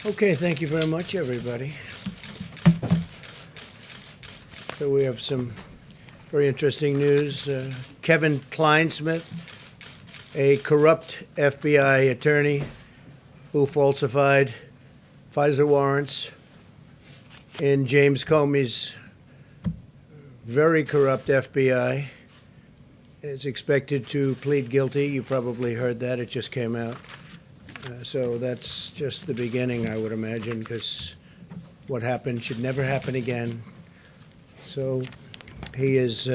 Okay, thank you very much, everybody. So we have some very interesting news. Kevin Kleinsmith, a corrupt FBI attorney who falsified FISA warrants in James Comey's very corrupt FBI, is expected to plead guilty. You probably heard that. It just came out. So that's just the beginning, I would imagine, because what happened should never happen again. So he is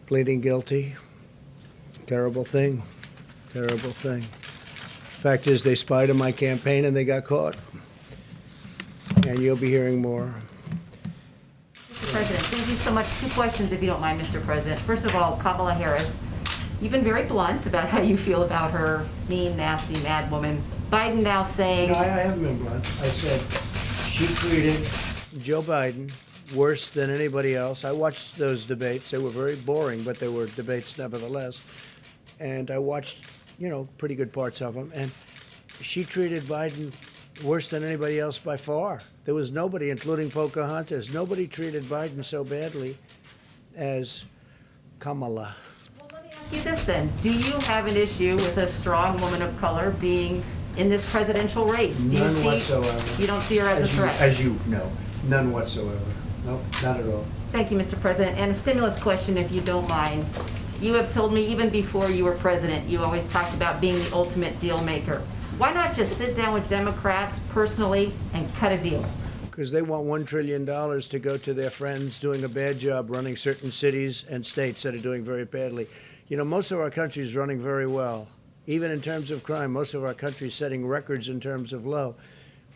pleading guilty. Terrible thing. Terrible thing. Fact is, they spied on my campaign and they got caught. And you'll be hearing more. Mr. President, thank you so much. Two questions, if you don't mind, Mr. President. First of all, Kamala Harris, you've been very blunt about how you feel about her mean, nasty, mad woman. Biden now saying... No, I haven't been blunt. I said she treated Joe Biden worse than anybody else. I watched those debates. They were very boring, but they were debates nevertheless. And I watched, pretty good parts of them. And she treated Biden worse than anybody else by far. There was nobody, including Pocahontas, nobody treated Biden so badly as Kamala. Well, let me ask you this then. Do you have an issue with a strong woman of color being in this presidential race? Do you None see, whatsoever. You don't see her as a threat? As you know, none whatsoever. No, not at all. Thank you, Mr. President. And a stimulus question, if you don't mind. You have told me even before you were president, you always talked about being the ultimate deal maker. Why not just sit down with Democrats personally and cut a deal? Because they want $1 trillion to go to their friends doing a bad job running certain cities and states that are doing very badly. Most of our country is running very well. Even in terms of crime, most of our country is setting records in terms of low.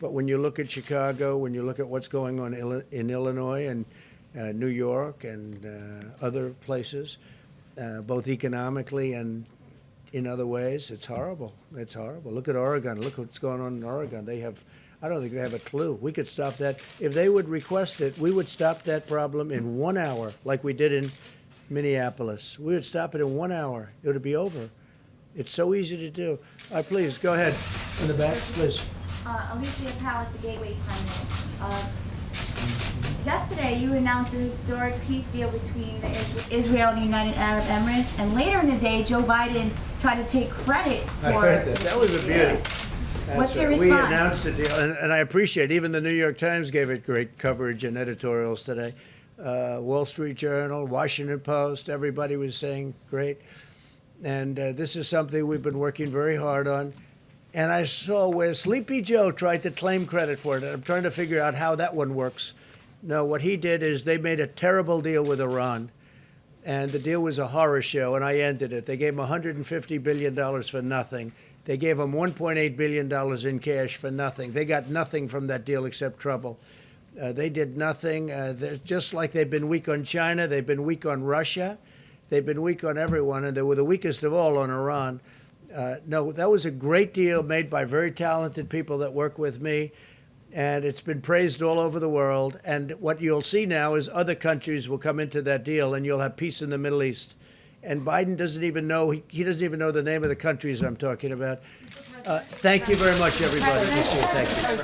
But when you look at Chicago, when you look at what's going on in Illinois and New York and other places, both economically and in other ways, it's horrible. It's horrible. Look at Oregon. Look what's going on in Oregon. I don't think they have a clue. We could stop that. If they would request it, we would stop that problem in 1 hour, like we did in Minneapolis. We would stop it in 1 hour. It would be over. It's so easy to do. All right, please, go ahead. In the back, please. Alicia Powell at the Gateway Pundit. Yesterday, you announced a historic peace deal between Israel and the United Arab Emirates, and later in the day, Joe Biden tried to take credit for... I heard that. That was a beauty. What's your We response? announced the deal, and I appreciate it. Even the New York Times gave it great coverage and editorials today. Wall Street Journal, Washington Post, everybody was saying great. And this is something we've been working very hard on. And I saw where Sleepy Joe tried to claim credit for it. I'm trying to figure out how that one works. No, what he did is they made a terrible deal with Iran. And the deal was a horror show, and I ended it. They gave him $150 billion for nothing. They gave him $1.8 billion in cash for nothing. They got nothing from that deal except trouble. They did nothing. They're just like they've been weak on China. They've been weak on Russia. They've been weak on everyone, and they were the weakest of all on Iran. No, that was a great deal made by very talented people that work with me, and it's been praised all over the world. And what you'll see now is other countries will come into that deal, and you'll have peace in the Middle East. And Biden doesn't even know, he doesn't even know the name of the countries I'm talking about. Thank you very much, everybody. Thank you.